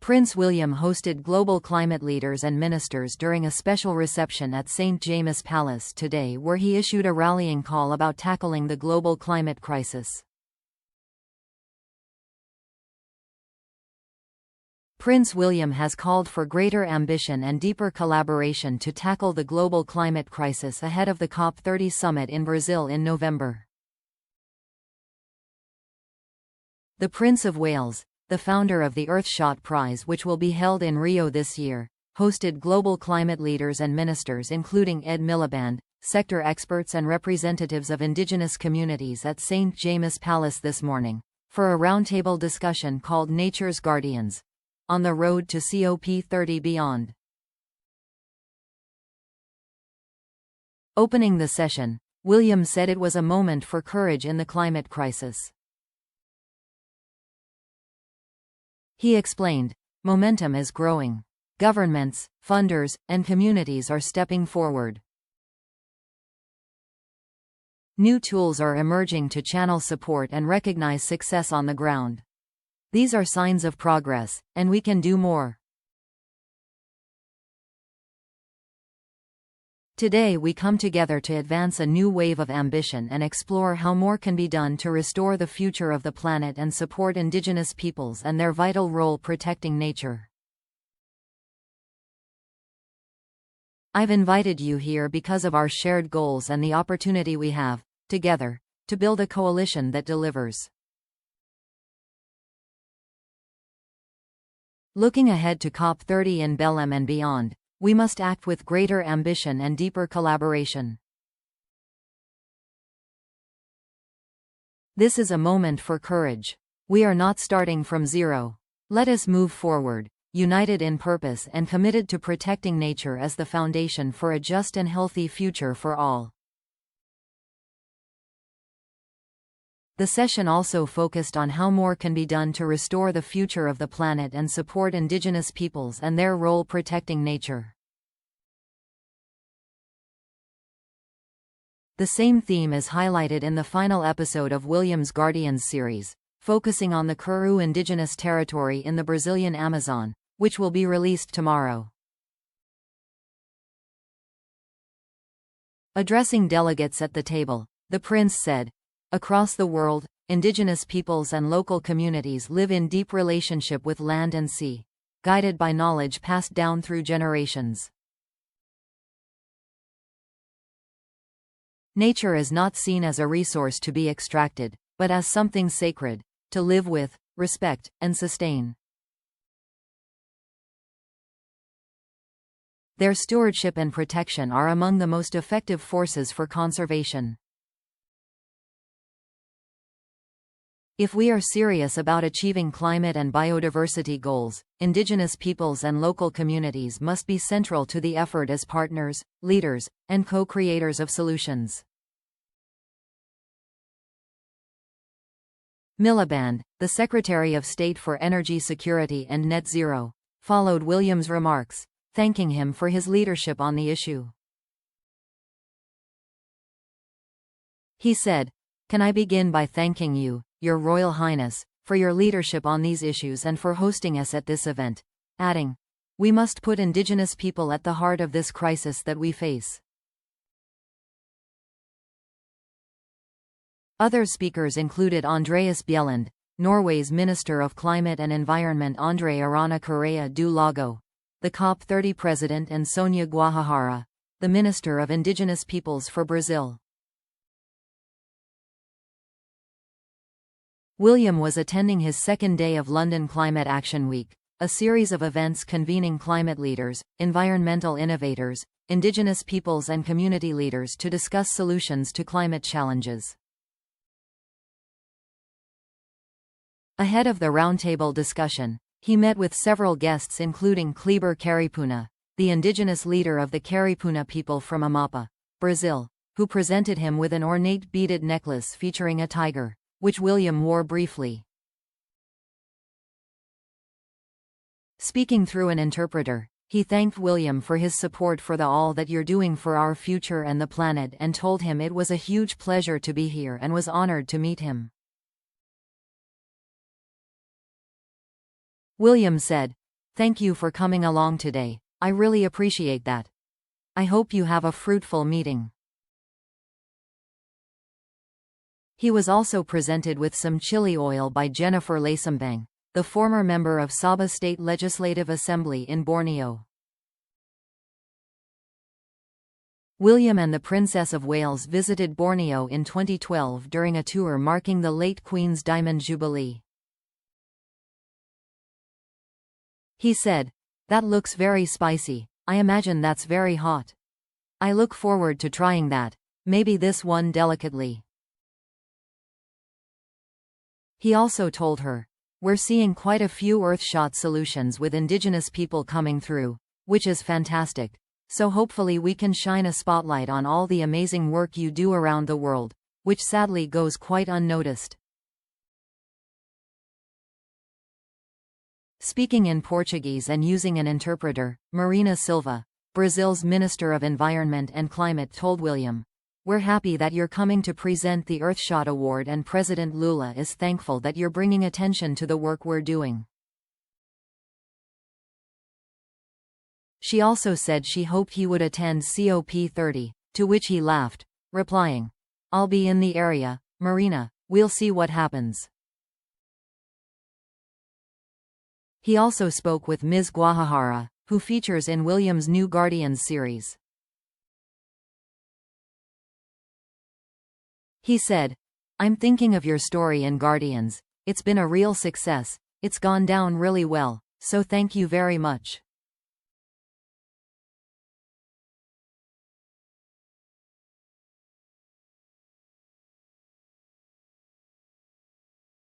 Prince William hosted global climate leaders and ministers during a special reception at St. James Palace today, where he issued a rallying call about tackling the global climate crisis. Prince William has called for greater ambition and deeper collaboration to tackle the global climate crisis ahead of the COP30 summit in Brazil in November. The Prince of Wales, the founder of the Earthshot Prize, which will be held in Rio this year, hosted global climate leaders and ministers including Ed Miliband, sector experts and representatives of indigenous communities at St. James Palace this morning, for a roundtable discussion called Nature's Guardians: On the Road to COP30 Beyond. Opening the session, William said it was a moment for courage in the climate crisis. He explained, "Momentum is growing. Governments, funders, and communities are stepping forward. New tools are emerging to channel support and recognize success on the ground. These are signs of progress, and we can do more. Today we come together to advance a new wave of ambition and explore how more can be done to restore the future of the planet and support indigenous peoples and their vital role protecting nature. I've invited you here because of our shared goals and the opportunity we have, together, to build a coalition that delivers." Looking ahead to COP30 in Belém and beyond, we must act with greater ambition and deeper collaboration. This is a moment for courage. We are not starting from zero. Let us move forward, united in purpose and committed to protecting nature as the foundation for a just and healthy future for all. The session also focused on how more can be done to restore the future of the planet and support indigenous peoples and their role protecting nature. The same theme is highlighted in the final episode of William's Guardians series, focusing on the Kuru indigenous territory in the Brazilian Amazon, which will be released tomorrow. Addressing delegates at the table, the Prince said, "Across the world, indigenous peoples and local communities live in deep relationship with land and sea, guided by knowledge passed down through generations. Nature is not seen as a resource to be extracted, but as something sacred, to live with, respect, and sustain. Their stewardship and protection are among the most effective forces for conservation. If we are serious about achieving climate and biodiversity goals, indigenous peoples and local communities must be central to the effort as partners, leaders, and co-creators of solutions." Miliband, the Secretary of State for Energy Security and Net Zero, followed William's remarks, thanking him for his leadership on the issue. He said, "Can I begin by thanking you, Your Royal Highness, for your leadership on these issues and for hosting us at this event," adding, "We must put indigenous people at the heart of this crisis that we face." Other speakers included Andreas Bjelland, Norway's Minister of Climate and Environment André Arana Correia do Lago, the COP30 President, and Sonia Guajajara, the Minister of Indigenous Peoples for Brazil. William was attending his second day of London Climate Action Week, a series of events convening climate leaders, environmental innovators, indigenous peoples and community leaders to discuss solutions to climate challenges. Ahead of the roundtable discussion, he met with several guests including Kleber Caripuna, the indigenous leader of the Caripuna people from Amapá, Brazil, who presented him with an ornate beaded necklace featuring a tiger, which William wore briefly. Speaking through an interpreter, he thanked William for his support for all that you're doing for our future and the planet and told him it was a huge pleasure to be here and was honored to meet him. William said, Thank you for coming along today. I really appreciate that. I hope you have a fruitful meeting. He was also presented with some chili oil by Jennifer Lasembang, the former member of Sabah State Legislative Assembly in Borneo. William and the Princess of Wales visited Borneo in 2012 during a tour marking the late Queen's Diamond Jubilee. He said, "That looks very spicy. I imagine that's very hot. I look forward to trying that, maybe this one delicately." He also told her, "We're seeing quite a few Earthshot solutions with indigenous people coming through, which is fantastic. So hopefully we can shine a spotlight on all the amazing work you do around the world, which sadly goes quite unnoticed." Speaking in Portuguese and using an interpreter, Marina Silva, Brazil's Minister of Environment and Climate, told William, "We're happy that you're coming to present the Earthshot Award, and President Lula is thankful that you're bringing attention to the work we're doing." She also said she hoped he would attend COP30, to which he laughed, replying, "I'll be in the area, Marina, we'll see what happens." He also spoke with Ms. Guajajara, who features in William's new Guardians series. He said, "I'm thinking of your story in Guardians. It's been a real success, it's gone down really well, so thank you very much."